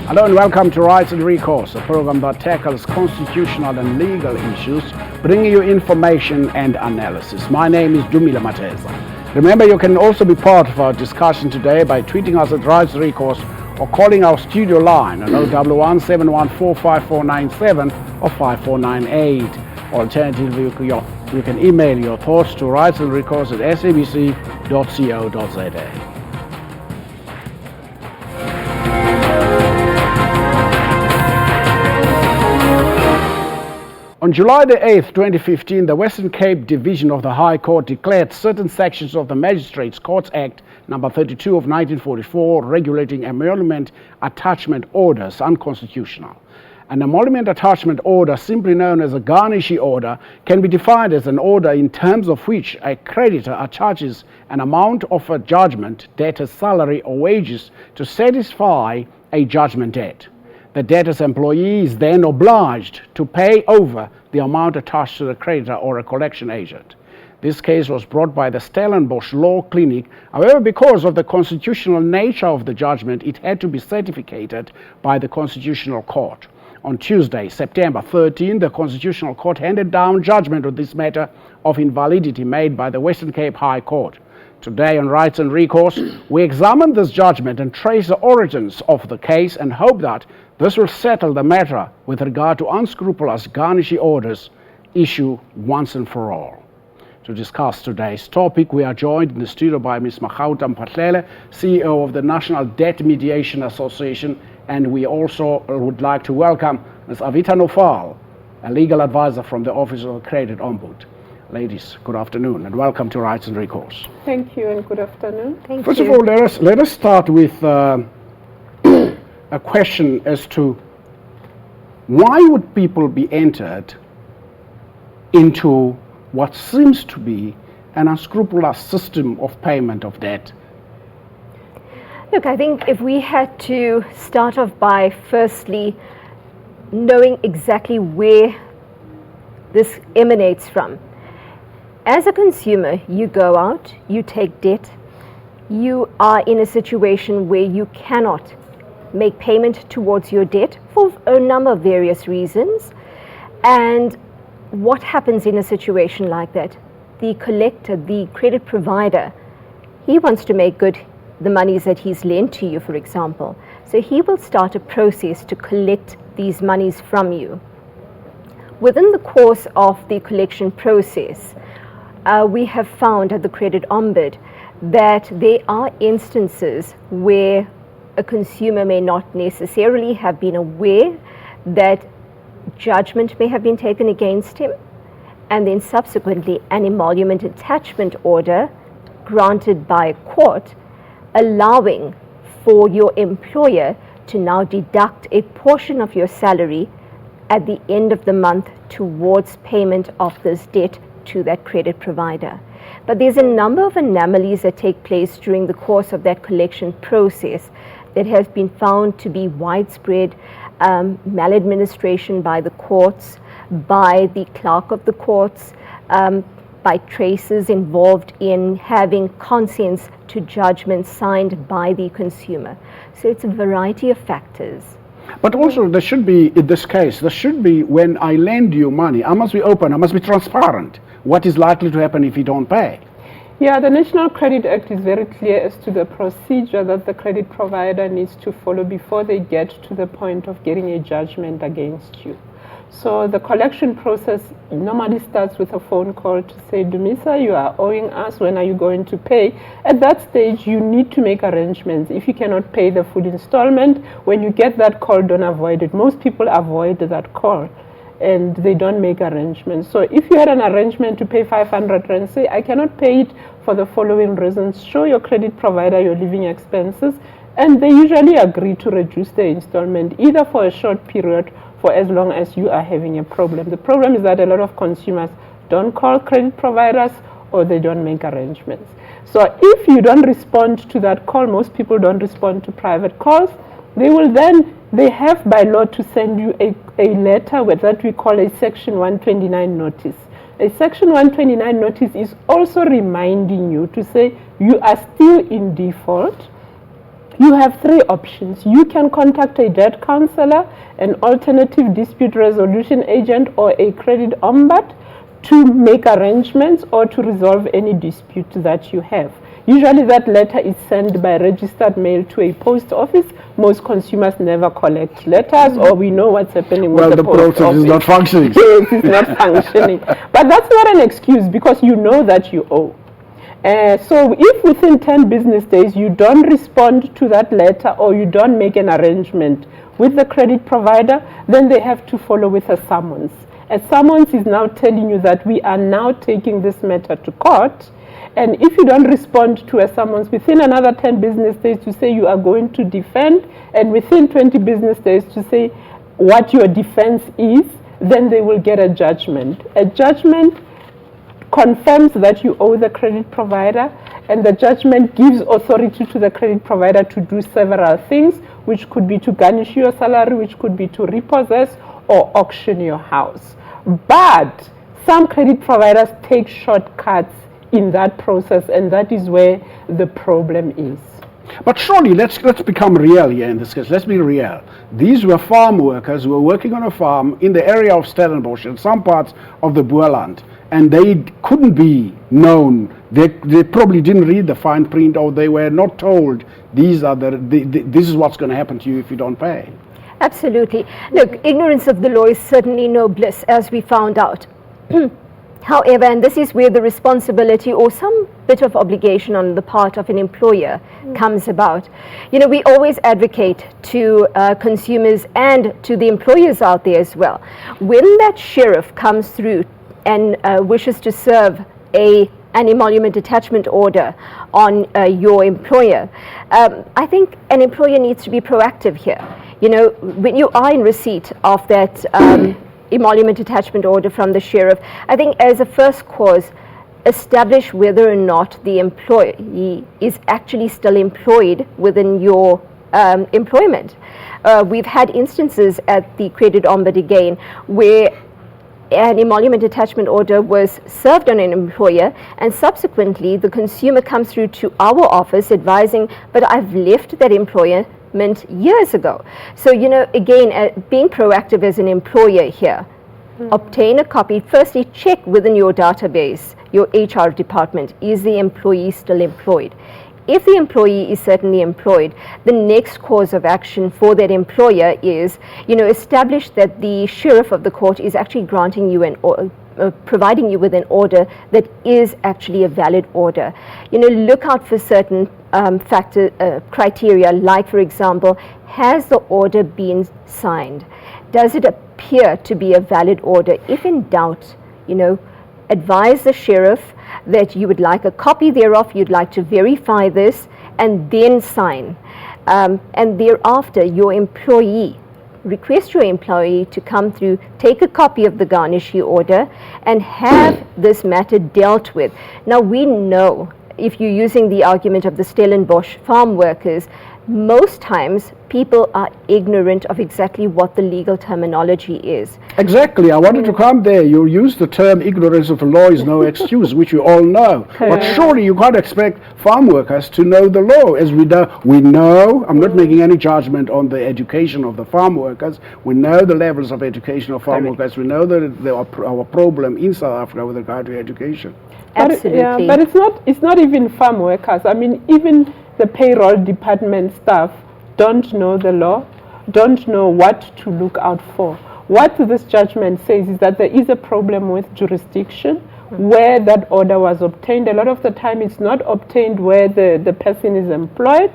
Hello and welcome to Rights and Recourse, a program that tackles constitutional and legal issues, bringing you information and analysis. My name is Dumila Mateza. Remember, you can also be part of our discussion today by tweeting us at Rights and Recourse or calling our studio line at 011 714 5497 or 5498. Alternatively, you can email your thoughts to rightsandrecourse at sabc.co.za. On July the 8th, 2015, the Western Cape Division of the High Court declared certain sections of the Magistrates Courts Act number 32 of 1944 regulating emolument attachment orders unconstitutional. An emolument attachment order, simply known as a garnishee order, can be defined as an order in terms of which a creditor attaches an amount of a judgment, debtor's salary or wages to satisfy a judgment debt. The debtor's employee is then obliged to pay over the amount attached to the creditor or a collection agent. This case was brought by the Stellenbosch Law Clinic. However, because of the constitutional nature of the judgment, it had to be certificated by the Constitutional Court. On Tuesday, September 13, the Constitutional Court handed down judgment on this matter of invalidity made by the Western Cape High Court. Today on Rights and Recourse, we examine this judgment and trace the origins of the case and hope that this will settle the matter with regard to unscrupulous garnishee orders issued once and for all. To discuss today's topic, we are joined in the studio by Ms. Magauta Mphahlele, CEO of the National Debt Mediation Association, and we also would like to welcome Ms. Avita Nofal, a legal advisor from the Office of the Credit Ombudsman. Ladies, good afternoon and welcome to Rights and Recourse. Thank you and good afternoon. First of all, let us start with a question as to why would people be entered into what seems to be an unscrupulous system of payment of debt? Look, I think if we had to start off by firstly knowing exactly where this emanates from. As a consumer, you go out, you take debt, you are in a situation where you cannot make payment towards your debt for a number of various reasons. And what happens in a situation like that? The collector, the credit provider, he wants to make good the monies that he's lent to you, for example. So he will start a process to collect these monies from you. Within the course of the collection process, we have found at the Credit Ombudsman that there are instances where a consumer may not necessarily have been aware that judgment may have been taken against him, and then subsequently an emolument attachment order granted by a court allowing for your employer to now deduct a portion of your salary at the end of the month towards payment of this debt to that credit provider. But there's a number of anomalies that take place during the course of that collection process that has been found to be widespread maladministration by the courts, by the clerk of the courts, by tracers involved in having consents to judgments signed by the consumer. So it's a variety of factors. But also there should be, in this case, when I lend you money, I must be open, I must be transparent. What is likely to happen if you don't pay? Yeah, the National Credit Act is very clear as to the procedure that the credit provider needs to follow before they get to the point of getting a judgment against you. So the collection process normally starts with a phone call to say, Dumisa, you are owing us, when are you going to pay? At that stage, you need to make arrangements. If you cannot pay the full installment, when you get that call, don't avoid it. Most people avoid that call and they don't make arrangements. So if you had an arrangement to pay 500 rand, say, I cannot pay it for the following reasons. Show your credit provider your living expenses, and they usually agree to reduce the installment either for a short period for as long as you are having a problem. The problem is that a lot of consumers don't call credit providers or they don't make arrangements. So if you don't respond to that call, most people don't respond to private calls, they have by law to send you a letter that we call a Section 129 notice. A Section 129 notice is also reminding you to say you are still in default you have three options. You can contact a debt counselor, an alternative dispute resolution agent, or a credit ombud to make arrangements or to resolve any dispute that you have. Usually that letter is sent by registered mail to a post office. Most consumers never collect letters, or we know what's happening with the post office. Well, the process is not functioning. Yes, it's not functioning. But that's not an excuse, because you know that you owe. So if within 10 business days you don't respond to that letter, or you don't make an arrangement with the credit provider, then they have to follow with a summons. A summons is now telling you that we are now taking this matter to court, and if you don't respond to a summons within another 10 business days to say you are going to defend, and within 20 business days to say what your defense is, then they will get a judgment. A judgment confirms that you owe the credit provider, and the judgment gives authority to the credit provider to do several things, which could be to garnish your salary, which could be to repossess or auction your house. But some credit providers take shortcuts in that process, and that is where the problem is. But surely, let's become real here in this case. Let's be real. These were farm workers who were working on a farm in the area of Stellenbosch and some parts of the Boerland, and they couldn't be known. They probably didn't read the fine print, or they were not told this is what's going to happen to you if you don't pay. Absolutely. Look, ignorance of the law is certainly no bliss, as we found out. However, and this is where the responsibility or some bit of obligation on the part of an employer comes about. You know, we always advocate to consumers and to the employers out there as well. When that sheriff comes through and wishes to serve an emolument attachment order on your employer, I think an employer needs to be proactive here. You know, when you are in receipt of that emolument attachment order from the sheriff, I think as a first cause, establish whether or not the employee is actually still employed within your employment. We've had instances at the Credit Ombud again where an emolument attachment order was served on an employer, and subsequently the consumer comes through to our office advising, but I've left that employment years ago. So, you know, again, being proactive as an employer here, obtain a copy. Firstly, check within your database, your HR department, is the employee still employed? If the employee is certainly employed, the next course of action for that employer is, you know, establish that the sheriff of the court is actually granting you providing you with an order that is actually a valid order. You know, look out for certain criteria, like, for example, has the order been signed? Does it appear to be a valid order? If in doubt, you know, advise the sheriff that you would like a copy thereof, you'd like to verify this, and then sign. And thereafter, your employee, request your employee to come through, take a copy of the garnishee order, and have this matter dealt with. Now, we know, if you're using the argument of the Stellenbosch farm workers, most times people are ignorant of exactly what the legal terminology is. Exactly. I wanted to come there. You used the term ignorance of the law is no excuse, which we all know. But surely you can't expect farm workers to know the law. As we know, I'm not making any judgment on the education of the farm workers. We know the levels of education of farm workers. We know that our problem in South Africa with regard to education. Absolutely. But it's not even farm workers. I mean, even the payroll department staff don't know the law, don't know what to look out for. What this judgment says is that there is a problem with jurisdiction where that order was obtained. A lot of the time it's not obtained where the person is employed.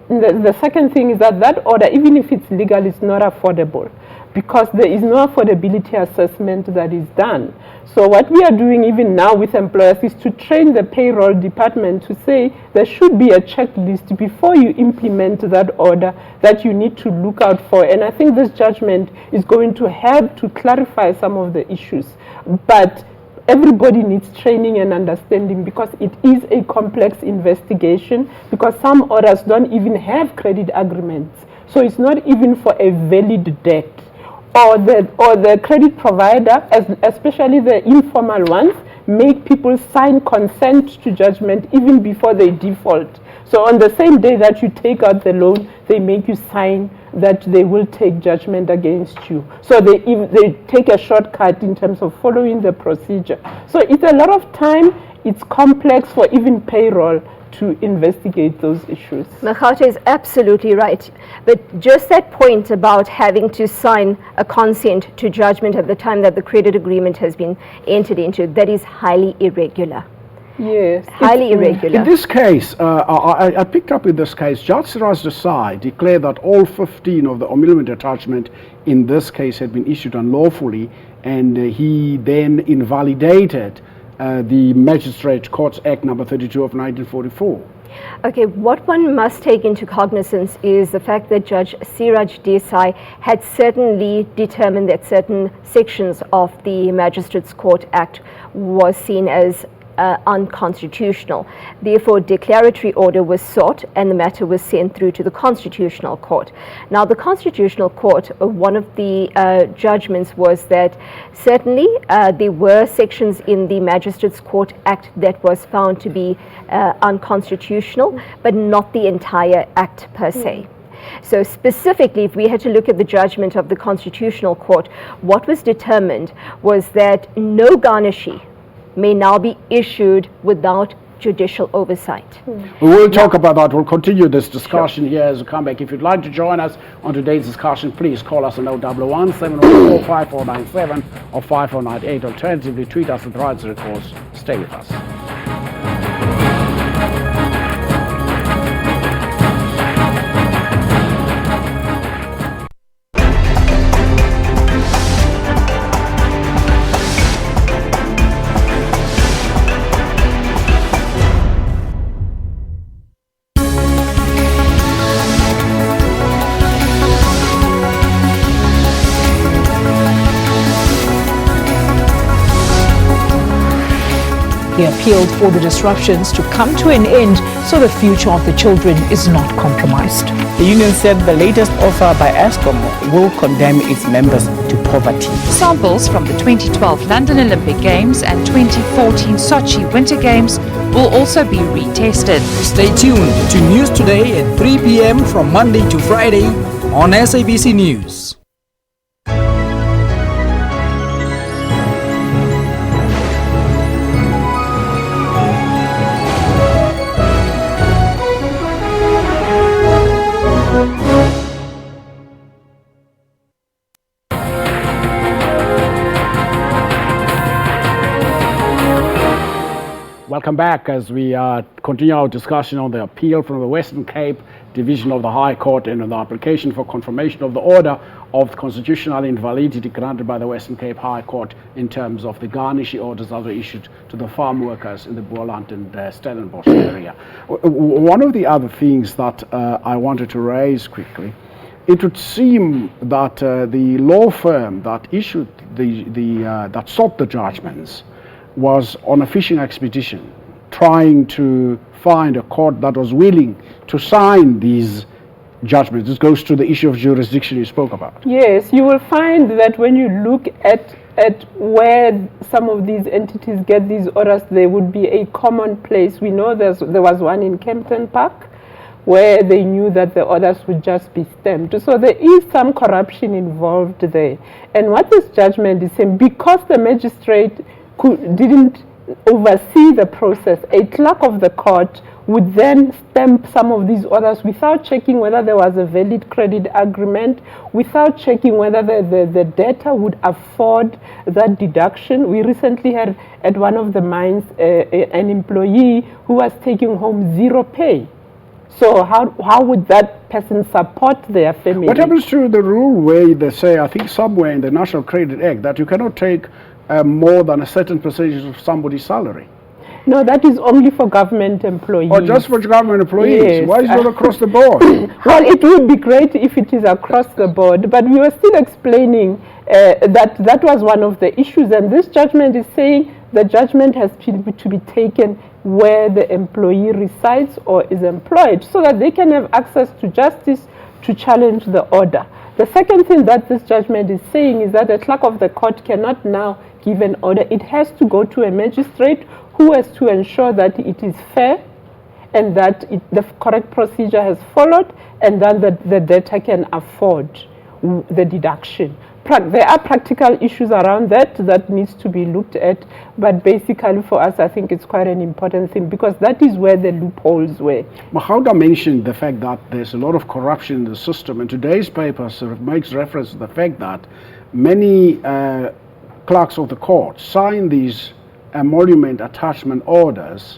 The second thing is that order, even if it's legal, is not affordable, because there is no affordability assessment that is done. So what we are doing even now with employers is to train the payroll department to say there should be a checklist before you implement that order that you need to look out for. And I think this judgment is going to help to clarify some of the issues. But everybody needs training and understanding, because it is a complex investigation, because some orders don't even have credit agreements. So it's not even for a valid debt. Or the credit provider, especially the informal ones, make people sign consent to judgment even before they default. So on the same day that you take out the loan, they make you sign that they will take judgment against you. So they take a shortcut in terms of following the procedure. So it's a lot of time. It's complex for even payroll to investigate those issues. Makhato is absolutely right. But just that point about having to sign a consent to judgment at the time that the credit agreement has been entered into, that is highly irregular. Yes. Highly irregular. In this case, I picked up in this case, Judge Siraj Desai declared that all 15 of the emolument attachment in this case had been issued unlawfully, and he then invalidated the Magistrate Courts Act number 32 of 1944. Okay, what one must take into cognizance is the fact that Judge Siraj Desai had certainly determined that certain sections of the Magistrates Court Act was seen as unconstitutional. Therefore, declaratory order was sought and the matter was sent through to the Constitutional Court. Now, the Constitutional Court, one of the judgments was that certainly there were sections in the Magistrates Court Act that was found to be unconstitutional, but not the entire act per se. So specifically, if we had to look at the judgment of the Constitutional Court, what was determined was that no garnishee may now be issued without judicial oversight. We will talk about that. We'll continue this discussion here as we come back. If you'd like to join us on today's discussion, please call us on 011 704 5497 or 5498. Alternatively, tweet us at Rights Recourse. Stay with us. He appealed for the disruptions to come to an end so the future of the children is not compromised. The union said the latest offer by Eskom will condemn its members to poverty. Samples from the 2012 London Olympic Games and 2014 Sochi Winter Games will also be retested. Stay tuned to News Today at 3 p.m. from Monday to Friday on SABC News. Welcome back as we continue our discussion on the appeal from the Western Cape Division of the High Court and on the application for confirmation of the order of constitutional invalidity granted by the Western Cape High Court in terms of the garnishee orders that were issued to the farm workers in the Boland and Stellenbosch area. One of the other things that I wanted to raise quickly, it would seem that the law firm that issued that sought the judgments was on a fishing expedition, trying to find a court that was willing to sign these judgments. This goes to the issue of jurisdiction you spoke about. Yes, you will find that when you look at where some of these entities get these orders, there would be a common place. We know there was one in Kempton Park where they knew that the orders would just be stamped. So there is some corruption involved there. And what this judgment is saying, because the magistrate didn't oversee the process, a clerk of the court would then stamp some of these orders without checking whether there was a valid credit agreement, without checking whether the debtor would afford that deduction. We recently had at one of the mines an employee who was taking home zero pay. So how would that person support their family? What happens to the rule where they say, I think somewhere in the National Credit Act, that you cannot take more than a certain percentage of somebody's salary? No, that is only for government employees. Or just for government employees? Yes. Why is it not across the board? Well, it would be great if it is across the board, but we were still explaining that was one of the issues, and this judgment is saying the judgment has to be taken where the employee resides or is employed, so that they can have access to justice to challenge the order. The second thing that this judgment is saying is that the clerk of the court cannot now give an order. It has to go to a magistrate who has to ensure that it is fair and that the correct procedure has followed, and then the debtor can afford the deduction. There are practical issues around that needs to be looked at, but basically for us I think it's quite an important thing because that is where the loopholes were. Mahauda mentioned the fact that there's a lot of corruption in the system, and today's paper sort of makes reference to the fact that many clerks of the court sign these emolument attachment orders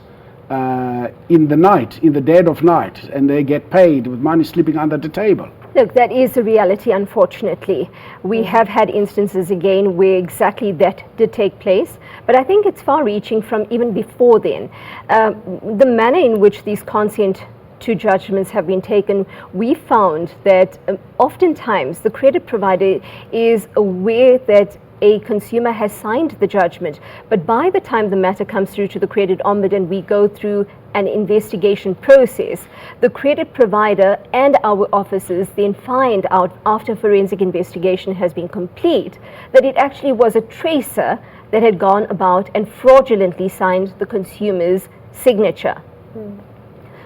in the night, in the dead of night, and they get paid with money slipping under the table. Look, that is a reality, unfortunately. We have had instances again where exactly that did take place, but I think it's far-reaching from even before then. The manner in which these consent to judgments have been taken, we found that oftentimes the credit provider is aware that a consumer has signed the judgment, but by the time the matter comes through to the credit ombudsman and we go through an investigation process, the credit provider and our officers then find out after forensic investigation has been complete that it actually was a tracer that had gone about and fraudulently signed the consumer's signature.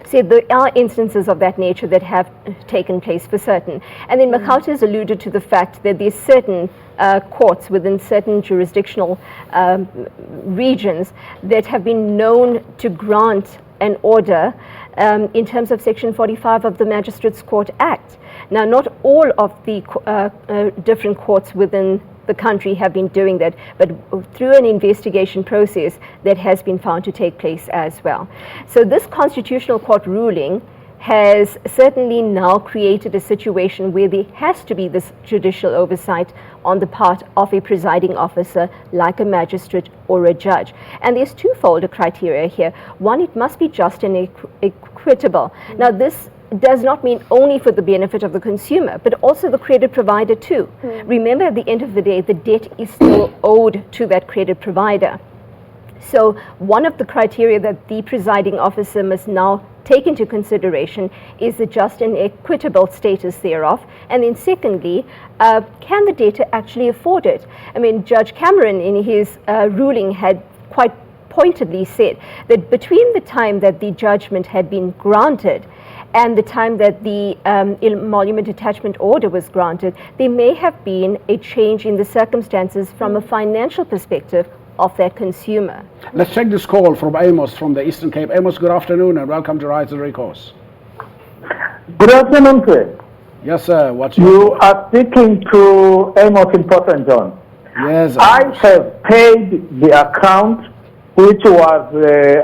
So there are instances of that nature that have taken place for certain. And then Mahauta has alluded to the fact that there's certain courts within certain jurisdictional regions that have been known to grant an order in terms of Section 45 of the Magistrates Court Act. Now, not all of the different courts within the country have been doing that, but through an investigation process that has been found to take place as well. So this Constitutional Court ruling has certainly now created a situation where there has to be this judicial oversight on the part of a presiding officer like a magistrate or a judge. And there's twofold criteria here. One, it must be just and equitable. Now this does not mean only for the benefit of the consumer, but also the credit provider too. Remember, at the end of the day, the debt is still owed to that credit provider. So one of the criteria that the presiding officer must now take into consideration is the just and equitable status thereof. And then secondly, can the debtor actually afford it? I mean, Judge Cameron in his ruling had quite pointedly said that between the time that the judgment had been granted and the time that the emolument attachment order was granted, there may have been a change in the circumstances from a financial perspective of that consumer. Let's take this call from Amos from the Eastern Cape. Amos, good afternoon and welcome to Rise and Recourse. Good afternoon, sir. Yes, sir. What's You are speaking to Amos in Port St. John. Yes. I have paid the account which was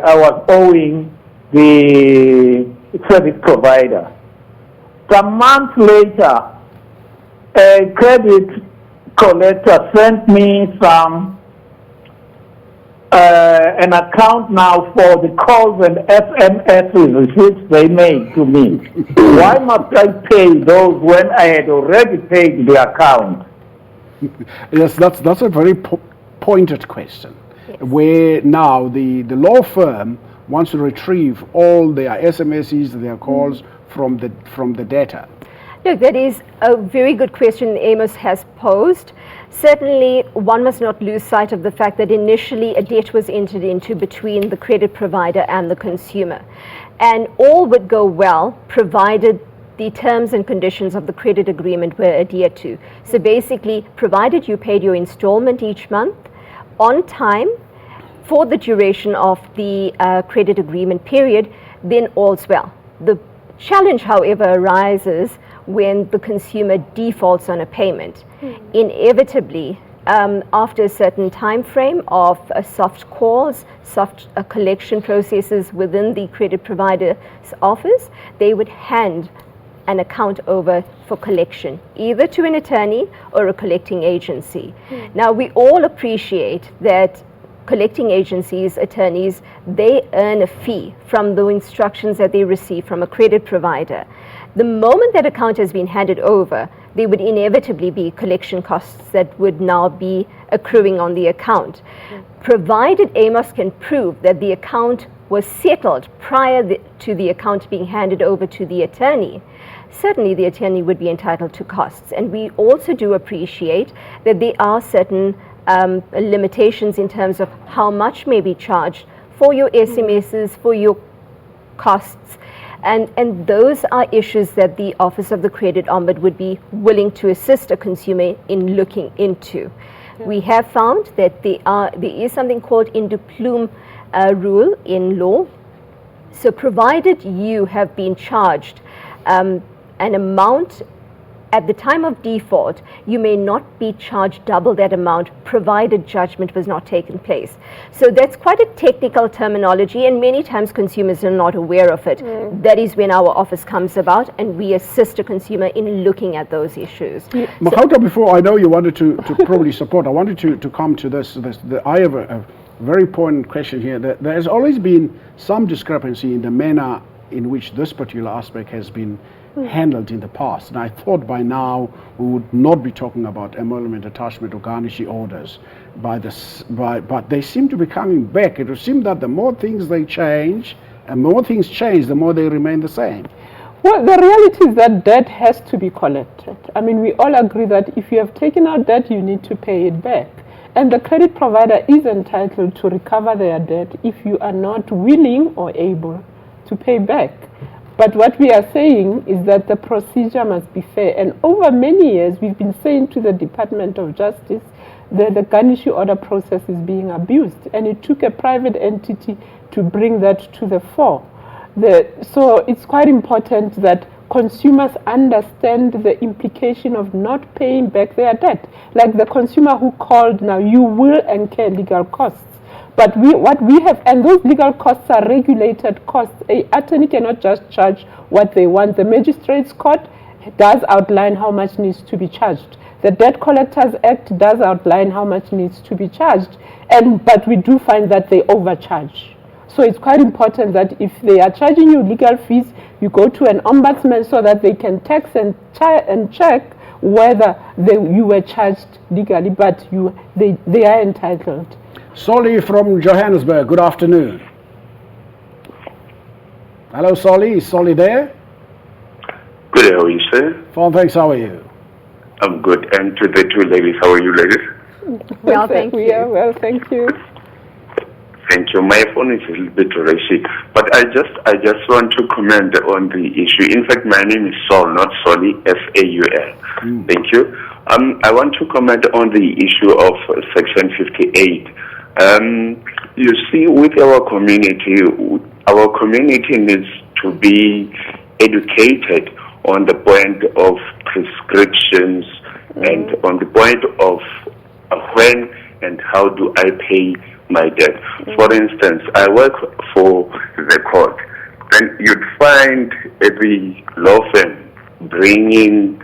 I was owing the service provider. Some months later, a credit collector sent me an account now for the calls and SMSs which they made to me. Why must I pay those when I had already paid the account? Yes, that's a very pointed question. Yes. Where now the law firm wants to retrieve all their SMSs, their calls from the data. Look, that is a very good question Amos has posed. Certainly, one must not lose sight of the fact that initially a debt was entered into between the credit provider and the consumer. And all would go well, provided the terms and conditions of the credit agreement were adhered to. So basically, provided you paid your installment each month on time for the duration of the credit agreement period, then all's well. The challenge, however, arises when the consumer defaults on a payment. Inevitably, after a certain time frame of soft calls, soft collection processes within the credit provider's office, they would hand an account over for collection, either to an attorney or a collecting agency. Now, we all appreciate that collecting agencies, attorneys, they earn a fee from the instructions that they receive from a credit provider. The moment that account has been handed over, there would inevitably be collection costs that would now be accruing on the account. Provided Amos can prove that the account was settled prior to the account being handed over to the attorney, certainly the attorney would be entitled to costs. And we also do appreciate that there are certain limitations in terms of how much may be charged for your SMSs, for your costs. And those are issues that the Office of the Credit Ombud would be willing to assist a consumer in looking into. We have found that there is something called in de plume rule in law. So provided you have been charged an amount at the time of default, you may not be charged double that amount provided judgment was not taken place. So that's quite a technical terminology, and many times consumers are not aware of it. That is when our office comes about and we assist a consumer in looking at those issues. Mahauta, before I know you wanted to probably support, I wanted to come to this. I have a very important question here. There has always been some discrepancy in the manner in which this particular aspect has been handled in the past, and I thought by now we would not be talking about emolument, attachment, or garnishee orders but they seem to be coming back. It would seem that the more things they change, and more things change, the more they remain the same. Well, the reality is that debt has to be collected. I mean, we all agree that if you have taken out debt, you need to pay it back. And the credit provider is entitled to recover their debt if you are not willing or able to pay back. But what we are saying is that the procedure must be fair. And over many years, we've been saying to the Department of Justice that the garnishee order process is being abused. And it took a private entity to bring that to the fore. So it's quite important that consumers understand the implication of not paying back their debt. Like the consumer who called now, you will incur legal costs. But what we have, and those legal costs are regulated costs. An attorney cannot just charge what they want. The Magistrates Court does outline how much needs to be charged. The Debt Collectors Act does outline how much needs to be charged. But we do find that they overcharge. So it's quite important that if they are charging you legal fees, you go to an ombudsman so that they can tax and check whether you were charged legally, but they are entitled. Solly from Johannesburg, good afternoon. Hello, Solly. Is Solly there? Good day, how are you, sir? Fine, thanks. How are you? I'm good. And to the two ladies, how are you, ladies? Well, thank you. We are well, thank you. Thank you. My phone is a little bit racy, but I just want to comment on the issue. In fact, my name is Saul, not Solly, S-A-U-L. Thank you. I want to comment on the issue of Section 58. You see, with our community needs to be educated on the point of prescriptions and on the point of when and how do I pay my debt. For instance, I work for the court. Then you'd find the law firm bringing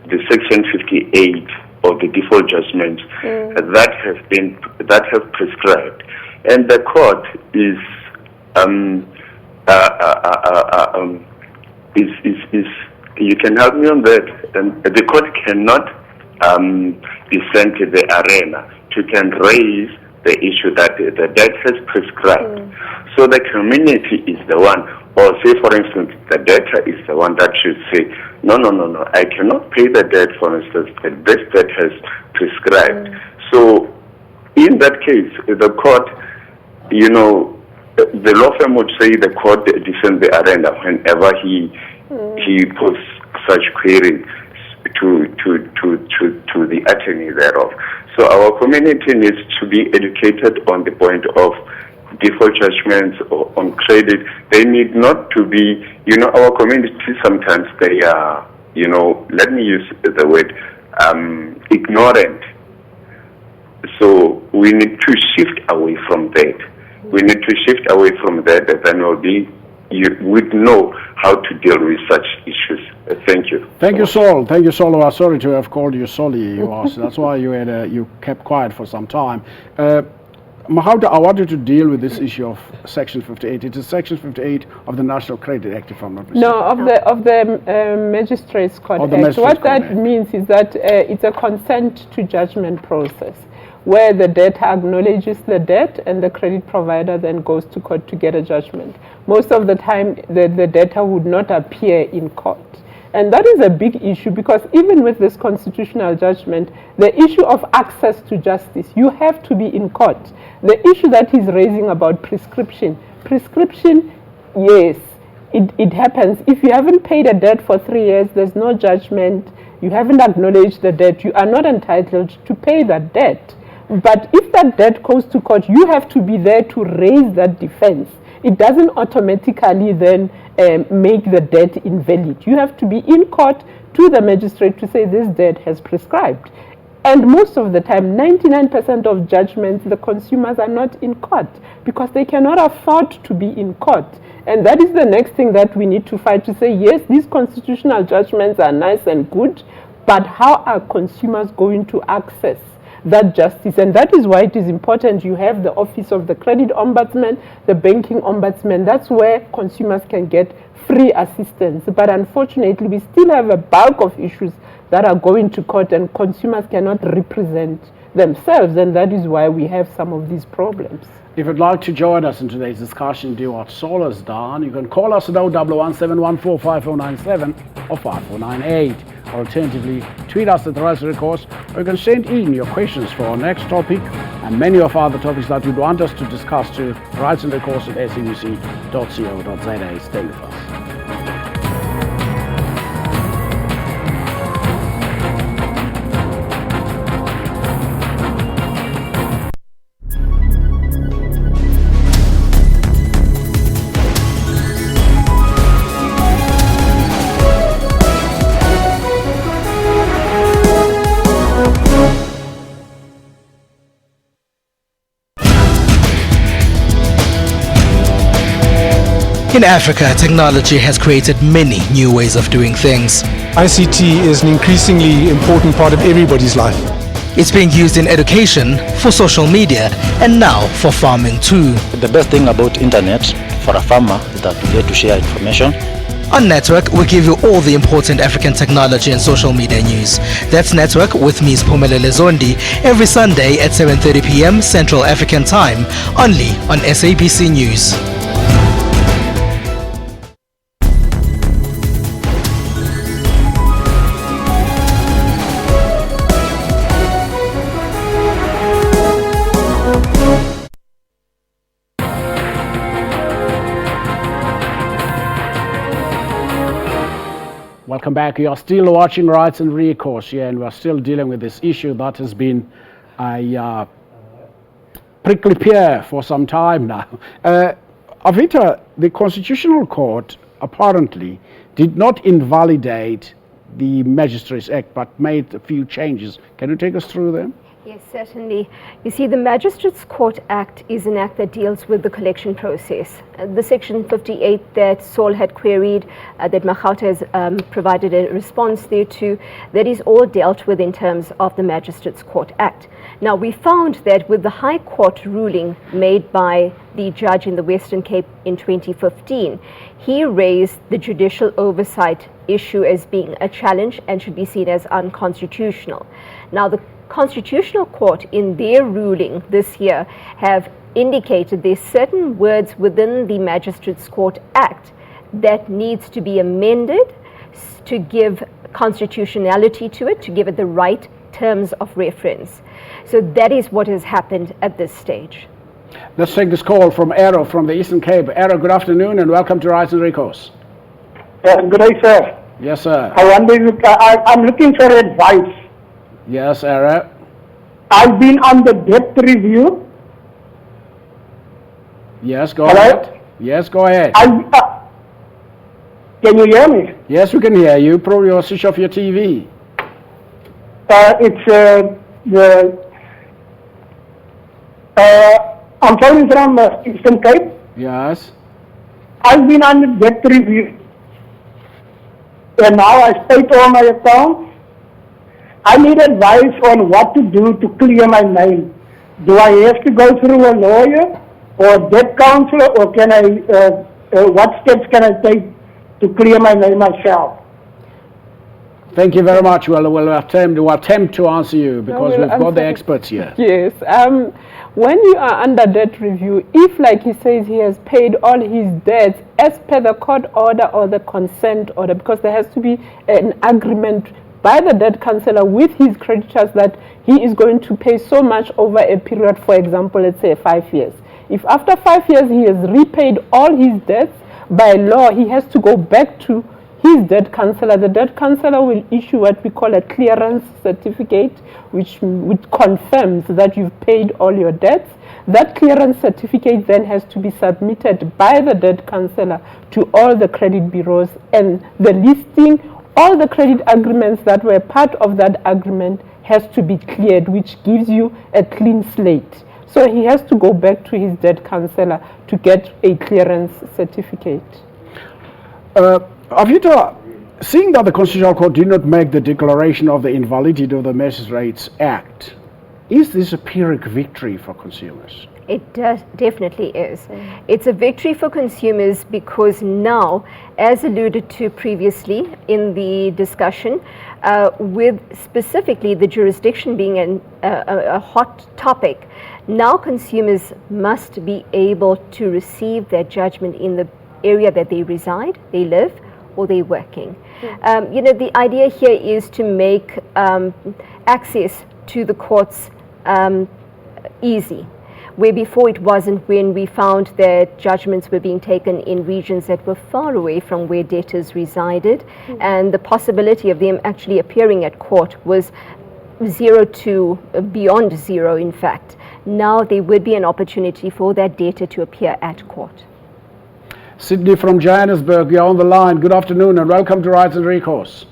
the Section 58 of the default judgment that have prescribed, and the court is you can help me on that. And the court cannot be sent to the arena to can raise the issue that the debt has prescribed. So the community is the one, or say for instance, the debtor is the one that should say, no, I cannot pay the debt, for instance, this debt has prescribed. So in that case, the court, the law firm would say the court descends the arena whenever he puts such query to the attorney thereof. So our community needs to be educated on the point of default judgments or on credit. They need not to be, our community sometimes they are, let me use the word, ignorant. So we need to shift away from that. We need to shift away from that, then you would know how to deal with such issues. Thank you. Thank you, Saul. Thank you, Saul. I'm sorry to have called you Solly. That's why you kept quiet for some time. Mahauta, I wanted to deal with this issue of Section 58. It is Section 58 of the National Credit Act, if I'm not mistaken. No, of the Magistrates Court Act. Magistrates What Court that Act. means is that it's a consent to judgment process, where the debtor acknowledges the debt and the credit provider then goes to court to get a judgment. Most of the time, the debtor would not appear in court. And that is a big issue, because even with this constitutional judgment, the issue of access to justice, you have to be in court. The issue that he's raising about prescription, yes, it happens. If you haven't paid a debt for 3 years, there's no judgment, you haven't acknowledged the debt, you are not entitled to pay that debt. But if that debt goes to court, you have to be there to raise that defense. It doesn't automatically then make the debt invalid. You have to be in court to the magistrate to say this debt has prescribed. And most of the time, 99% of judgments, the consumers are not in court because they cannot afford to be in court. And that is the next thing that we need to fight, to say, yes, these constitutional judgments are nice and good, but how are consumers going to access that justice? And that is why it is important you have the Office of the Credit Ombudsman, the Banking Ombudsman. That's where consumers can get free assistance. But unfortunately, we still have a bulk of issues that are going to court and consumers cannot represent themselves, and that is why we have some of these problems. If you'd like to join us in today's discussion, do what Sol has done. You can call us at 011-714-5497 or 5498. Alternatively, tweet us at Rights and Recourse, or you can send in your questions for our next topic and many of other topics that you'd want us to discuss to Rights and Recourse at sabc.co.za. Stay with us. In Africa, technology has created many new ways of doing things. ICT is an increasingly important part of everybody's life. It's being used in education, for social media, and now for farming too. The best thing about internet for a farmer is that you get to share information. On Network, we give you all the important African technology and social media news. That's Network with me, Spumelele Zondi, every Sunday at 7:30 p.m. Central African Time, only on SABC News. Welcome back. You are still watching Rights and Recourse here, and we are still dealing with this issue that has been a prickly pear for some time now. Avita, the Constitutional Court apparently did not invalidate the Magistrates Act but made a few changes. Can you take us through them? Yes, certainly. You see, the Magistrates Court Act is an act that deals with the collection process. The Section 58 that Saul had queried, that Mahauta has provided a response there to, that is all dealt with in terms of the Magistrates Court Act. Now, we found that with the High Court ruling made by the judge in the Western Cape in 2015, he raised the judicial oversight issue as being a challenge and should be seen as unconstitutional. Now, the Constitutional Court in their ruling this year have indicated there's certain words within the Magistrates Court Act that needs to be amended to give constitutionality to it, to give it the right terms of reference. So that is what has happened at this stage. Let's take this call from Arrow from the Eastern Cape. Arrow, good afternoon and welcome to Rights and Recourse. Good day, sir. Yes, sir. I'm looking for advice. Yes, Arrow. I've been on the debt review. Yes, go ahead. Yes, go ahead. Can you hear me? Yes, we can hear you. Probably switch off your TV. I'm calling from Eastern Cape. Yes. I've been on the debt review. And now I paid all my accounts. I need advice on what to do to clear my name. Do I have to go through a lawyer or a debt counselor, or can I, what steps can I take to clear my name myself? Thank you very much. Well, we'll attempt to answer you because we've got the experts here. Yes. When you are under debt review, if, like he says, he has paid all his debts as per the court order or the consent order, because there has to be an agreement by the debt counselor with his creditors that he is going to pay so much over a period, for example, let's say 5 years. If after 5 years he has repaid all his debts, by law he has to go back to his debt counselor. The debt counselor will issue what we call a clearance certificate, which confirms that you've paid all your debts. That clearance certificate then has to be submitted by the debt counselor to all the credit bureaus, and the listing, all the credit agreements that were part of that agreement has to be cleared, which gives you a clean slate. So he has to go back to his debt counselor to get a clearance certificate. Avita, seeing that the Constitutional Court did not make the declaration of the invalidity of the Magistrates Act, is this a Pyrrhic victory for consumers? It definitely is. It's a victory for consumers because now, as alluded to previously in the discussion, with specifically the jurisdiction being a hot topic, now consumers must be able to receive their judgment in the area that they reside, they live, or they're working. The idea here is to make access to the courts easy, where before it wasn't, when we found that judgments were being taken in regions that were far away from where debtors resided, and the possibility of them actually appearing at court was zero to beyond zero, in fact. Now there would be an opportunity for that debtor to appear at court. Sydney from Johannesburg, you're on the line. Good afternoon and welcome to Rights and Recourse.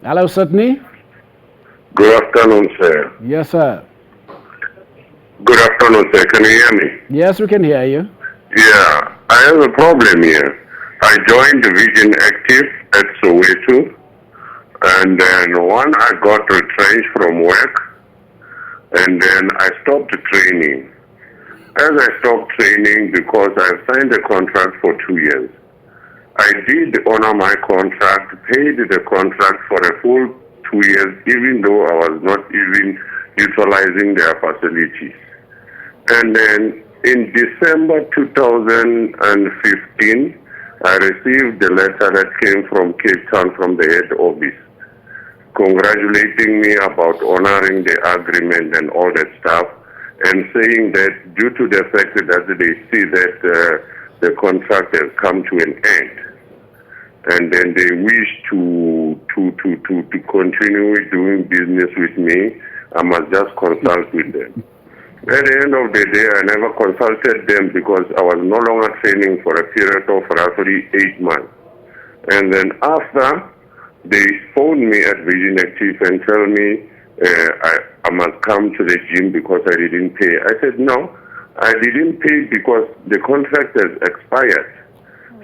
Hello, Sydney. Good afternoon, sir. Yes, sir. Good afternoon, sir. Can you hear me? Yes, we can hear you. Yeah, I have a problem here. I joined the Vision Active at Soweto, and then I got retrenched from work, and then I stopped the training. As I stopped training, because I've signed a contract for 2 years, I did honor my contract, paid the contract for a full 2 years, even though I was not even utilizing their facilities. And then in December 2015, I received a letter that came from Cape Town from the head office, congratulating me about honoring the agreement and all that stuff, and saying that due to the fact that they see that the contract has come to an end, and then they wish to continue doing business with me, I must just consult with them. At the end of the day, I never consulted them because I was no longer training for a period of roughly 8 months. And then after, they phoned me at Vision Active and tell me I must come to the gym because I didn't pay. I said, no, I didn't pay because the contract has expired.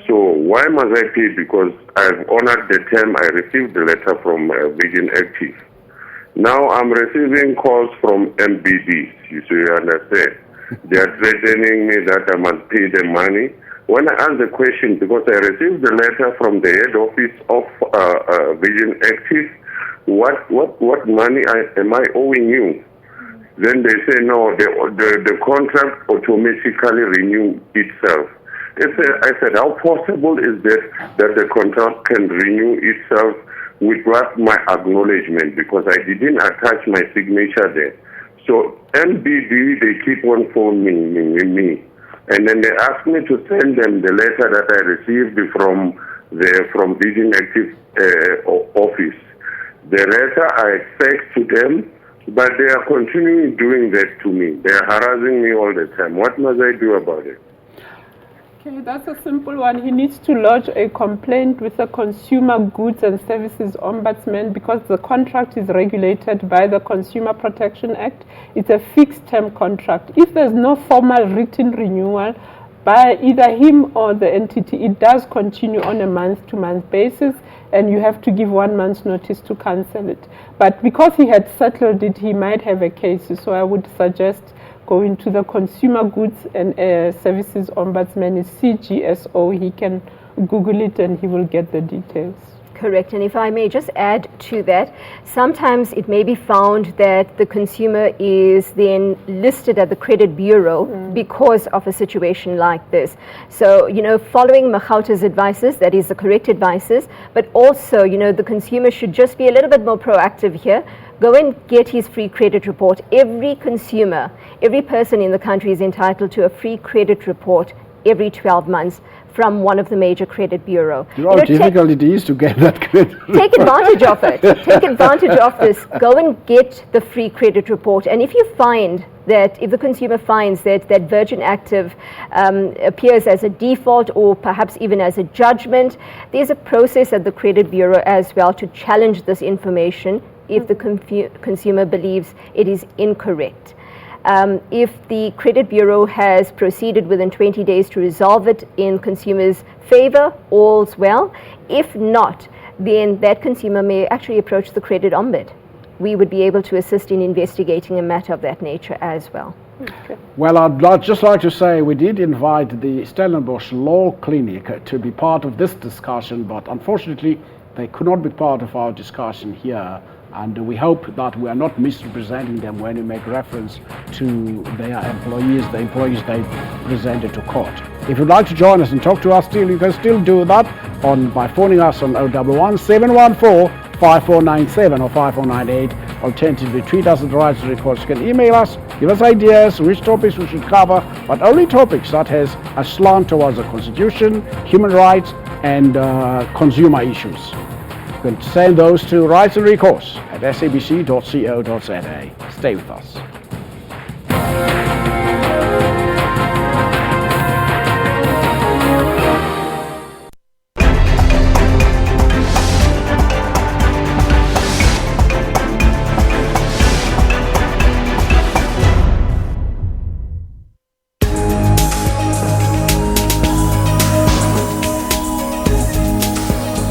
So why must I pay? Because I've honored the term. I received the letter from Vision Active. Now I'm receiving calls from MBDs, you understand. They are threatening me that I must pay the money. When I ask the question, because I received the letter from the head office of Vision Active, what money am I owing you? Then they say, no, the contract automatically renew itself. I said, how possible is that the contract can renew itself without my acknowledgement, because I didn't attach my signature there. So MBD, they keep on phoning me. And then they asked me to send them the letter that I received from Vision Active office. The letter I faxed to them, but they are continuing doing that to me. They are harassing me all the time. What must I do about it? Okay, that's a simple one. He needs to lodge a complaint with the Consumer Goods and Services Ombudsman, because the contract is regulated by the Consumer Protection Act. It's a fixed term contract. If there's no formal written renewal by either him or the entity, it does continue on a month-to-month basis. and you have to give 1 month's notice to cancel it. But because he had settled it, he might have a case. So I would suggest going to the Consumer Goods and Services Ombudsman, is CGSO. He can Google it and he will get the details. Correct. And if I may just add to that, sometimes it may be found that the consumer is then listed at the credit bureau because of a situation like this. So, following Machauta's advices, that is the correct advices, but also, the consumer should just be a little bit more proactive here. Go and get his free credit report. Every consumer, every person in the country is entitled to a free credit report every 12 months from one of the major credit bureau. How difficult it is to get that credit. Take advantage of it. Take advantage of this. Go and get the free credit report. And if you find that, if the consumer finds that Virgin Active appears as a default or perhaps even as a judgment, there's a process at the credit bureau as well to challenge this information if the consumer believes it is incorrect. If the credit bureau has proceeded within 20 days to resolve it in consumer's favor, all's well. If not, then that consumer may actually approach the credit ombud. We would be able to assist in investigating a matter of that nature as well. Okay. Well, I'd just like to say we did invite the Stellenbosch Law Clinic to be part of this discussion, but unfortunately they could not be part of our discussion here. And we hope that we are not misrepresenting them when we make reference to their employees, the employees they presented to court. If you'd like to join us and talk to us still, you can still do that by phoning us on 011 714 5497 or 5498. Alternatively, tweet us at Rights and Recourse. You can email us, give us ideas, which topics we should cover, but only topics that has a slant towards the Constitution, human rights, and consumer issues. You can send those to Rights and Recourse at sabc.co.za. Stay with us.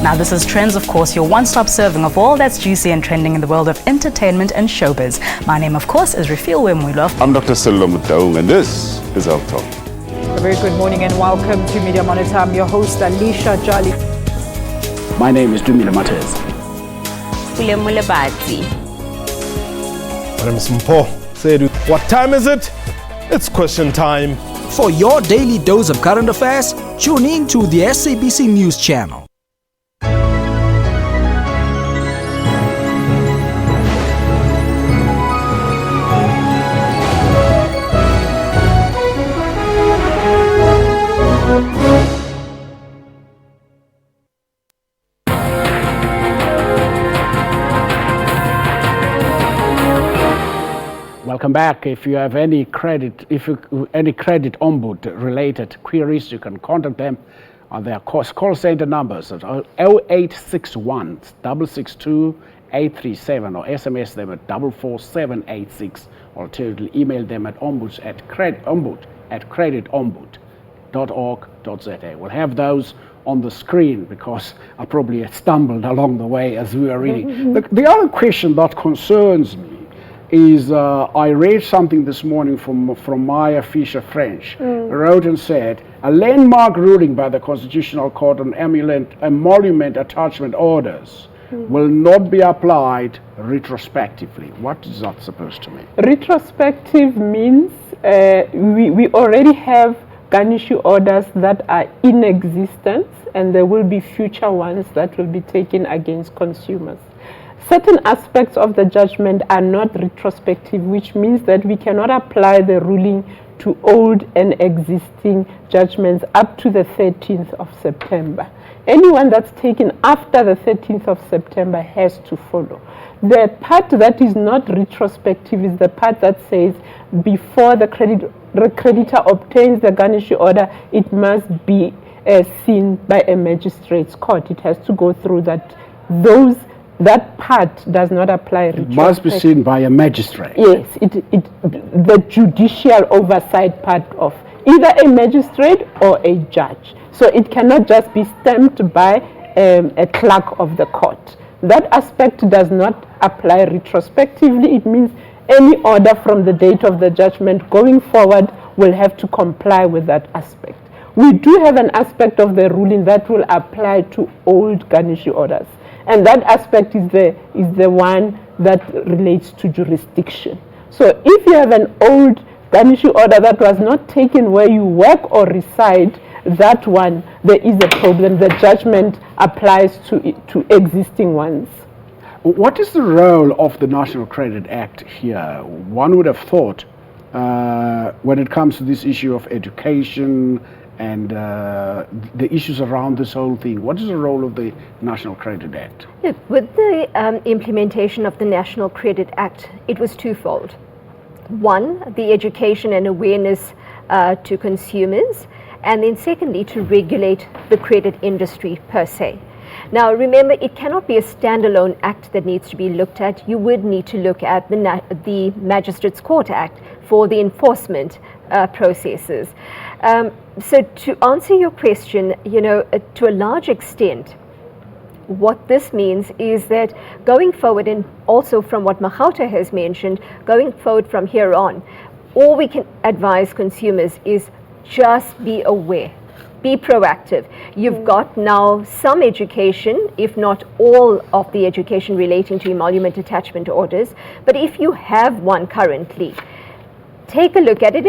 Now this is Trends, of course, your one-stop serving of all that's juicy and trending in the world of entertainment and showbiz. My name, of course, is Refil Wemwilo. I'm Dr. Selom Daung, and this is our talk. A very good morning and welcome to Media Monitor. I'm your host, Alicia Jolly. My name is Dumila Matez. William Mulabati. My name is Mpo Sedu. What time is it? It's question time. For your daily dose of current affairs, tune in to the SABC News Channel. Welcome back. If you have any credit ombud related queries, you can contact them on their call center numbers at 0861 662 837 or SMS them at 44786. Alternatively, email them at creditombud@creditombud.org.za. We'll have those on the screen because I probably stumbled along the way as we were reading. The other question that concerns me is I read something this morning from Maya Fisher-French, wrote and said, a landmark ruling by the Constitutional Court on emolument attachment orders will not be applied retrospectively. What is that supposed to mean? Retrospective means we already have garnishee orders that are in existence, and there will be future ones that will be taken against consumers. Certain aspects of the judgment are not retrospective, which means that we cannot apply the ruling to old and existing judgments up to the 13th of September. Anyone that's taken after the 13th of September has to follow. The part that is not retrospective is the part that says before the creditor obtains the garnishee order, it must be seen by a magistrate's court. It has to go through that. That part does not apply. It must be seen by a magistrate. Yes, the judicial oversight part of either a magistrate or a judge. So it cannot just be stamped by a clerk of the court. That aspect does not apply retrospectively. It means any order from the date of the judgment going forward will have to comply with that aspect. We do have an aspect of the ruling that will apply to old garnishee orders, and that aspect is the one that relates to jurisdiction. So if you have an old garnishee order that was not taken where you work or reside, that one, there is a problem. The judgment applies to existing ones. What is the role of the National Credit Act here? One would have thought when it comes to this issue of education and the issues around this whole thing, what is the role of the National Credit Act? Look, with the implementation of the National Credit Act, it was twofold. One, the education and awareness to consumers, and then secondly, to regulate the credit industry per se. Now remember, it cannot be a standalone act that needs to be looked at. You would need to look at the Magistrates Court Act for the enforcement processes. So to answer your question, to a large extent, what this means is that going forward, and also from what Magauta has mentioned, going forward from here on, all we can advise consumers is just be aware, be proactive. You've got now some education, if not all of the education relating to emolument attachment orders, but if you have one currently, take a look at it.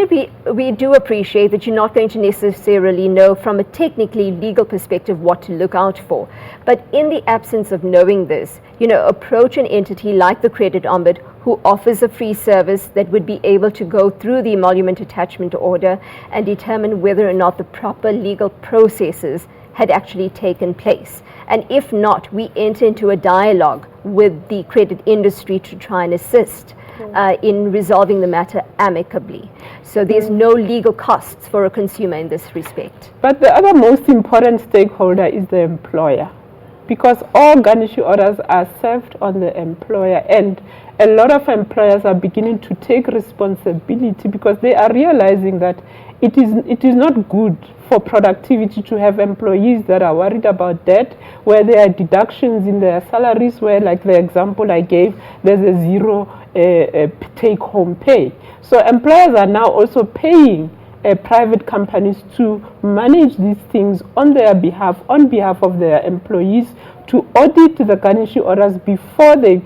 We do appreciate that you're not going to necessarily know from a technically legal perspective what to look out for. But in the absence of knowing this, approach an entity like the Credit Ombud who offers a free service that would be able to go through the emolument attachment order and determine whether or not the proper legal processes had actually taken place. And if not, we enter into a dialogue with the credit industry to try and assist in resolving the matter amicably. So there's no legal costs for a consumer in this respect. But the other most important stakeholder is the employer, because all garnishee orders are served on the employer, and a lot of employers are beginning to take responsibility because they are realizing that it is not good for productivity to have employees that are worried about debt, where there are deductions in their salaries, where, like the example I gave, there's a zero take-home pay. So employers are now also paying private companies to manage these things on their behalf, on behalf of their employees, to audit the garnishee orders before they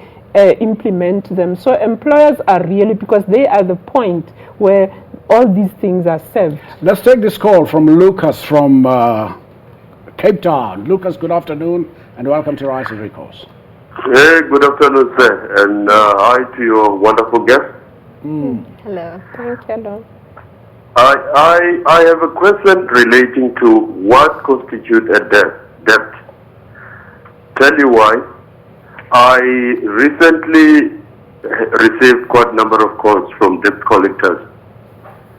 implement them. So employers are really, because they are the point where all these things are served. Let's take this call from Lucas from Cape Town. Lucas, good afternoon and welcome to Rise and Recourse. Hey, good afternoon, sir, and hi to your wonderful guest. Hello. Thank you. I have a question relating to what constitutes a debt. Tell you why. I recently received quite a number of calls from debt collectors,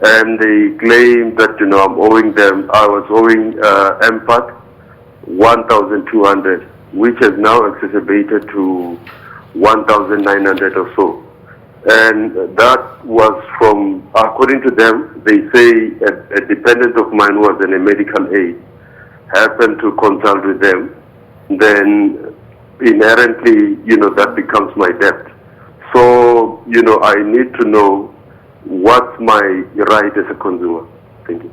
and they claim that I'm owing them. I was owing MPAC 1,200, which has now exacerbated to 1,900 or so. And that was from, according to them, they say a dependent of mine was in a medical aid, happened to consult with them, then inherently, that becomes my debt. So, I need to know what's my right as a consumer. Thank you.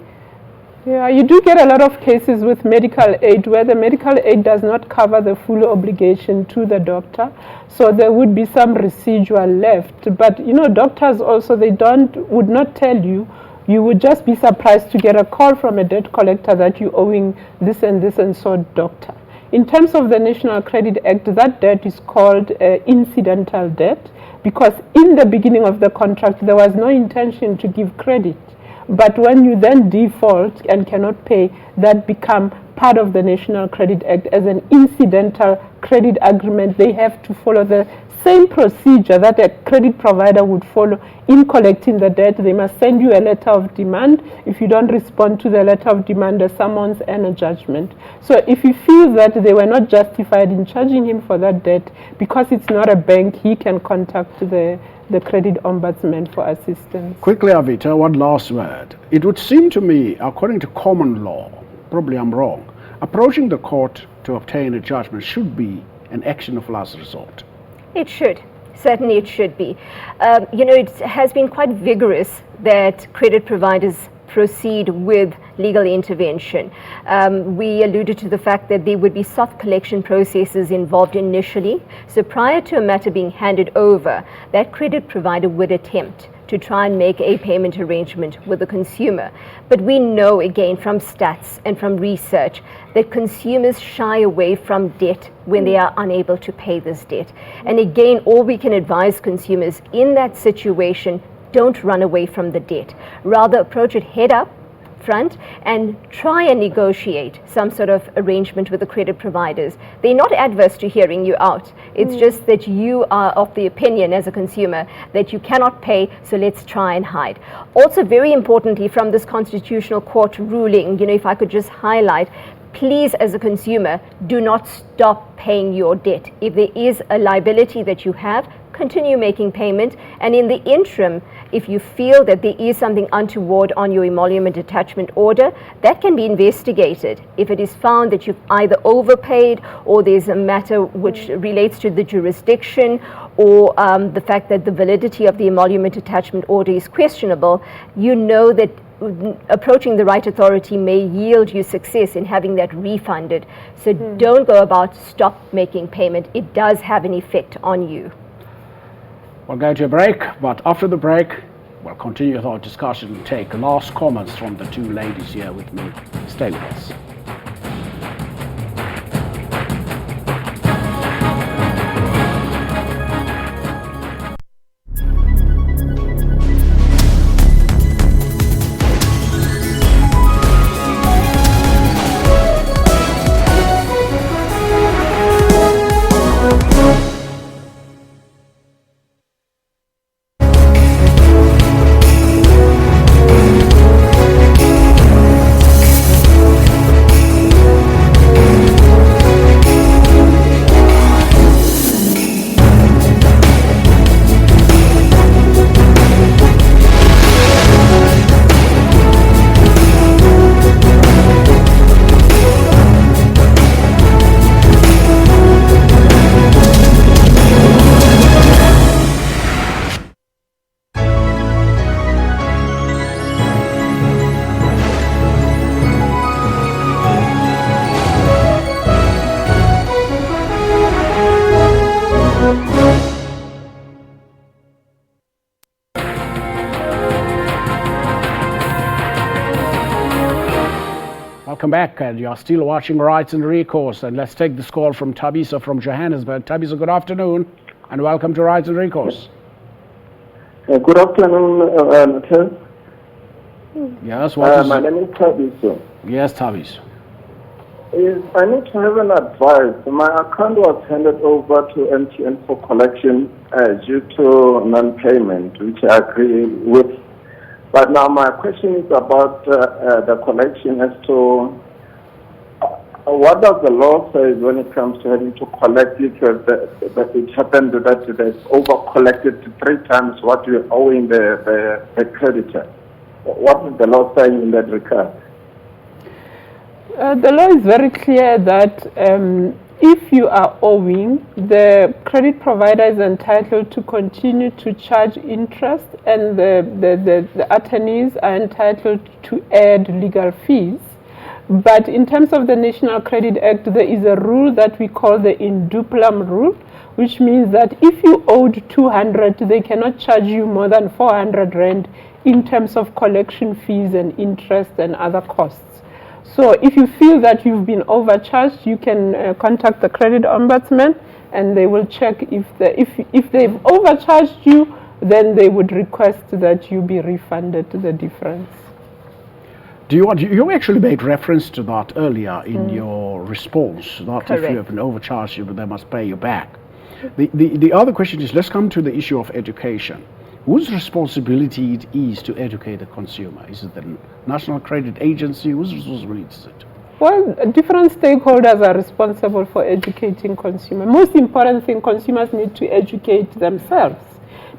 Yeah, you do get a lot of cases with medical aid where the medical aid does not cover the full obligation to the doctor. So there would be some residual left. But, doctors also, would not tell you. You would just be surprised to get a call from a debt collector that you're owing this and so, doctor. In terms of the National Credit Act, that debt is called incidental debt, because in the beginning of the contract, there was no intention to give credit. But when you then default and cannot pay, that become part of the National Credit Act as an incidental credit agreement. They have to follow the same procedure that a credit provider would follow in collecting the debt. They must send you a letter of demand. If you don't respond to the letter of demand, a summons and a judgment. So if you feel that they were not justified in charging him for that debt, because it's not a bank, he can contact the credit ombudsman for assistance. Quickly, Avita, one last word. It would seem to me, according to common law, probably I'm wrong, Approaching the court to obtain a judgment should be an action of last resort. It should. Certainly it should be. It has been quite vigorous that credit providers proceed with legal intervention. We alluded to the fact that there would be soft collection processes involved initially. So prior to a matter being handed over, that credit provider would attempt to try and make a payment arrangement with the consumer. But we know again from stats and from research that consumers shy away from debt when they are unable to pay this debt. And again, all we can advise consumers in that situation, don't run away from the debt. Rather approach it head up front and try and negotiate some sort of arrangement with the credit providers. They're not adverse to hearing you out. It's just that you are of the opinion as a consumer that you cannot pay, so let's try and hide. Also, very importantly, from this Constitutional Court ruling, if I could just highlight, please, as a consumer, do not stop paying your debt. If there is a liability that you have, continue making payment, and in the interim, if you feel that there is something untoward on your emolument attachment order, that can be investigated. If it is found that you've either overpaid or there's a matter which relates to the jurisdiction or the fact that the validity of the emolument attachment order is questionable, you know that approaching the right authority may yield you success in having that refunded. So don't go about stop making payment. It does have an effect on you. We'll go to a break, but after the break, we'll continue our discussion and take last comments from the two ladies here with me. Stay with us. Welcome back, and you're still watching Rights and Recourse. And let's take this call from Tabisa from Johannesburg. Tabisa, good afternoon, and welcome to Rights and Recourse. Good afternoon, Tim. Yes, my name is Tabisa. Yes, Tabisa. I need to have an advice. My account was handed over to MTN for collection due to non-payment, which I agree with. But now my question is about the collection as to what does the law say when it comes to having to collect it? That it happened that it's over-collected 3 times what you're owing the creditor. What is the law saying in that regard? The law is very clear that if you are owing, the credit provider is entitled to continue to charge interest, and the attorneys are entitled to add legal fees. But in terms of the National Credit Act, there is a rule that we call the in duplum rule, which means that if you owed 200, they cannot charge you more than 400 rand in terms of collection fees and interest and other costs. So if you feel that you've been overcharged, you can contact the credit ombudsman, and they will check if they've overcharged you, then they would request that you be refunded the difference. You actually made reference to that earlier in your response, that Correct. If you have been overcharged, they must pay you back. The other question is, let's come to the issue of education. Whose responsibility it is to educate the consumer? Is it the National Credit Agency? Whose responsibility is it? Well, different stakeholders are responsible for educating consumers. Most important thing, consumers need to educate themselves.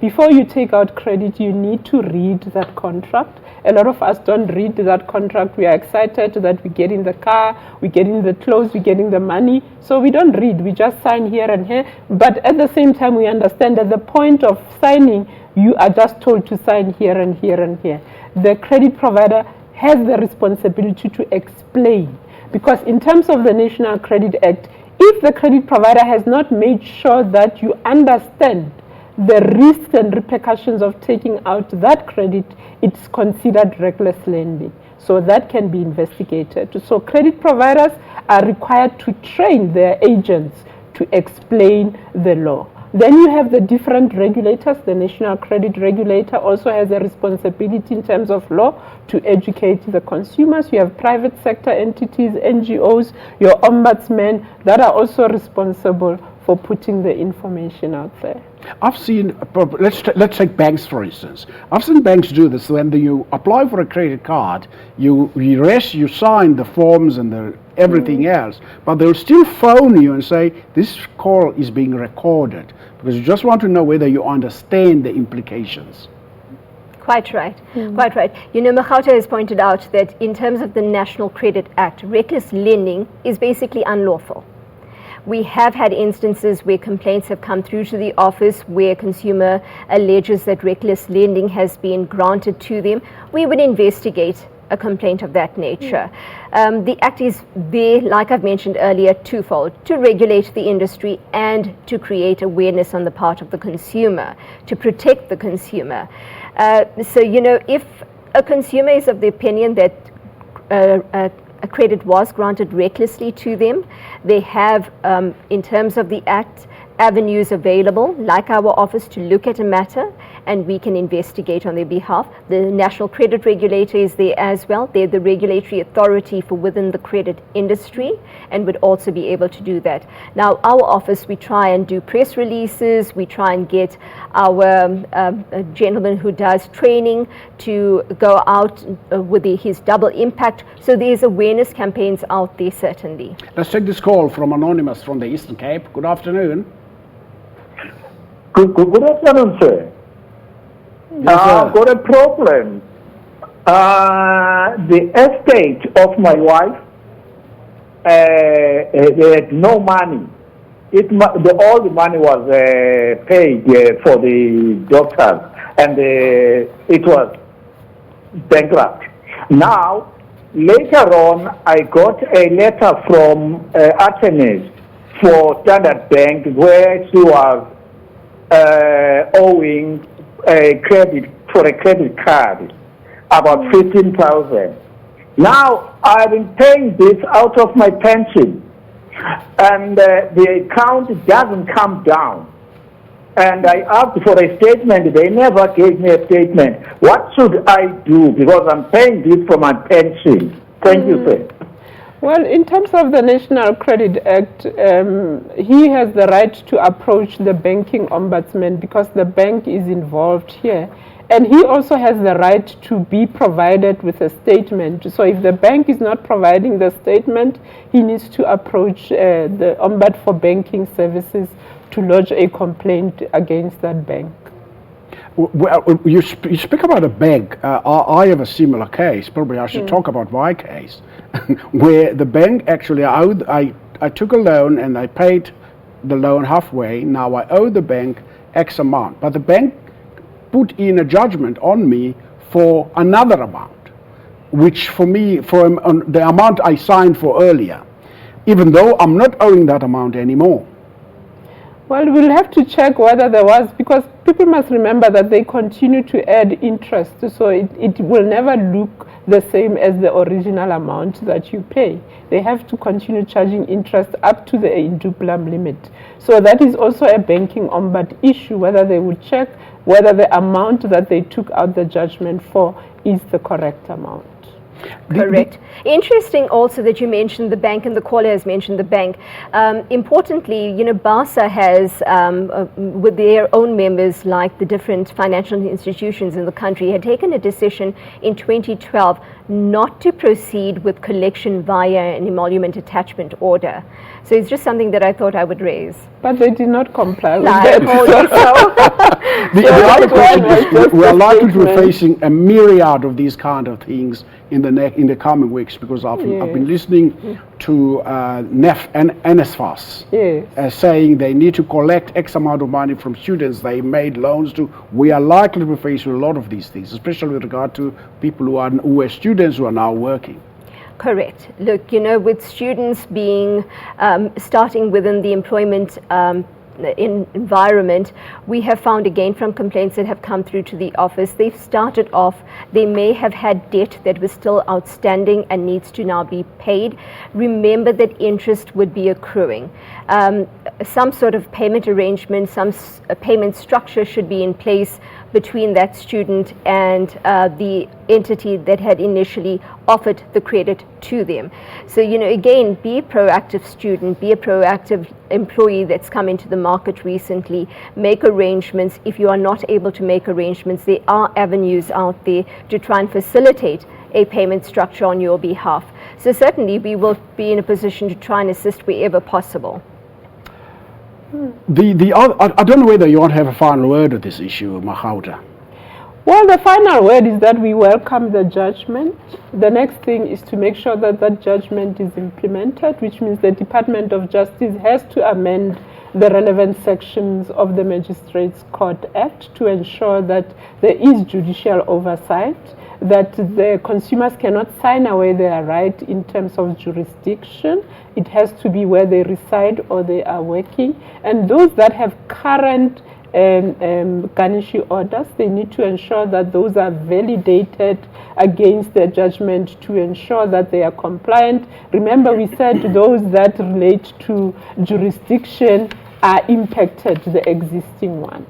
Before you take out credit, you need to read that contract A lot of us don't read that contract. We are excited that we get in the car, we get in the clothes, we get in the money. So we don't read, we just sign here and here. But at the same time, we understand that the point of signing, you are just told to sign here and here and here. The credit provider has the responsibility to explain. Because in terms of the National Credit Act, if the credit provider has not made sure that you understand the risks and repercussions of taking out that credit, it's considered reckless lending. So that can be investigated. So credit providers are required to train their agents to explain the law. Then you have the different regulators. The National Credit Regulator also has a responsibility in terms of law to educate the consumers. You have private sector entities, NGOs, your ombudsmen that are also responsible for putting the information out there. I've seen, let's take banks for instance. I've seen banks do this. When you apply for a credit card, you sign the forms and everything else, but they'll still phone you and say, this call is being recorded, because you just want to know whether you understand the implications. Quite right, quite right. You know, Makauta has pointed out that in terms of the National Credit Act, reckless lending is basically unlawful. We have had instances where complaints have come through to the office where a consumer alleges that reckless lending has been granted to them. We would investigate a complaint of that nature. The Act is there, like I've mentioned earlier, twofold: to regulate the industry and to create awareness on the part of the consumer, to protect the consumer. So, you know, if a consumer is of the opinion that a credit was granted recklessly to them, they have, in terms of the Act, avenues available, like our office, to look at a matter, and we can investigate on their behalf. The National Credit Regulator is there as well. They're the regulatory authority for within the credit industry and would also be able to do that. Now, our office, we try and do press releases. We try and get our gentleman who does training to go out with his double impact. So there's awareness campaigns out there, certainly. Let's take this call from Anonymous from the Eastern Cape. Good afternoon. Good afternoon, sir. I've got a problem. The estate of my wife, they had no money. All the money was paid for the doctors, and it was bankrupt. Now, later on, I got a letter from attorneys for Standard Bank where she was owing a credit for a credit card, about 15,000. Now I've been paying this out of my pension, and the account doesn't come down. And I asked for a statement; they never gave me a statement. What should I do? Because I'm paying this for my pension. Thank you, sir. Well, in terms of the National Credit Act, he has the right to approach the banking ombudsman because the bank is involved here. And he also has the right to be provided with a statement. So if the bank is not providing the statement, he needs to approach the Ombudsman for Banking Services to lodge a complaint against that bank. Well, you speak about a bank. I have a similar case. Probably I should talk about my case, where the bank actually I took a loan and I paid the loan halfway. Now I owe the bank X amount, but the bank put in a judgment on me for another amount, which for me, for the amount I signed for earlier, even though I'm not owing that amount anymore. Well, we'll have to check whether there was, because people must remember that they continue to add interest, so it will never look the same as the original amount that you pay. They have to continue charging interest up to the induplum limit. So that is also a banking ombud issue, whether they would check whether the amount that they took out the judgment for is the correct amount. Correct. Interesting also that you mentioned the bank, and the caller has mentioned the bank. Importantly, you know, BASA has, with their own members, like the different financial institutions in the country, had taken a decision in 2012 not to proceed with collection via an emolument attachment order. So it's just something that I thought I would raise. But they did not comply with that. The other question is, we are likely to be facing a myriad of these kind of things in the coming weeks, because I've been listening to NEF and NSFAS saying they need to collect X amount of money from students they made loans to. We are likely to be facing a lot of these things, especially with regard to people who were students who are now working. Correct. Look, with students being starting within the employment environment, we have found again from complaints that have come through to the office, they've started off, they may have had debt that was still outstanding and needs to now be paid. Remember that interest would be accruing. Some sort of payment arrangement, some payment structure should be in place between that student and the entity that had initially offered the credit to them. So, again, be a proactive student, be a proactive employee that's come into the market recently, make arrangements. If you are not able to make arrangements, there are avenues out there to try and facilitate a payment structure on your behalf. So certainly we will be in a position to try and assist wherever possible. I don't know whether you want to have a final word on this issue, Mahauta. Well, the final word is that we welcome the judgment. The next thing is to make sure that that judgment is implemented, which means the Department of Justice has to amend the relevant sections of the Magistrates Court Act to ensure that there is judicial oversight, that the consumers cannot sign away their right in terms of jurisdiction. It has to be where they reside or they are working. And those that have current garnishee orders, they need to ensure that those are validated against their judgment to ensure that they are compliant. Remember, we said those that relate to jurisdiction are impacted, the existing ones.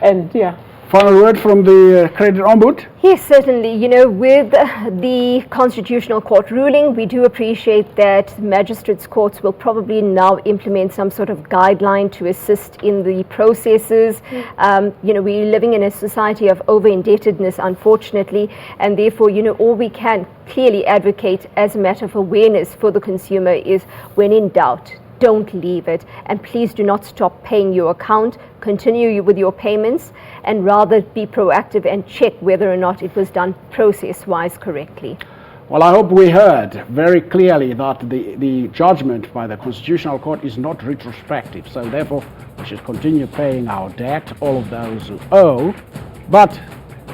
And Final word from the Credit Ombud? Yes, certainly. With the Constitutional Court ruling, we do appreciate that magistrates' courts will probably now implement some sort of guideline to assist in the processes. We're living in a society of over-indebtedness, unfortunately, and therefore, all we can clearly advocate as a matter of awareness for the consumer is, when in doubt, don't leave it, and please do not stop paying your account. Continue with your payments, and rather be proactive and check whether or not it was done process-wise correctly. Well, I hope we heard very clearly that the judgment by the Constitutional Court is not retrospective, so therefore we should continue paying our debt, all of those who owe. But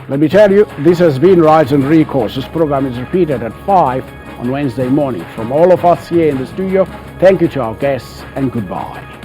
let me tell you, this has been Rights and Recourse. This program is repeated at 5 on Wednesday morning. From all of us here in the studio, thank you to our guests and goodbye.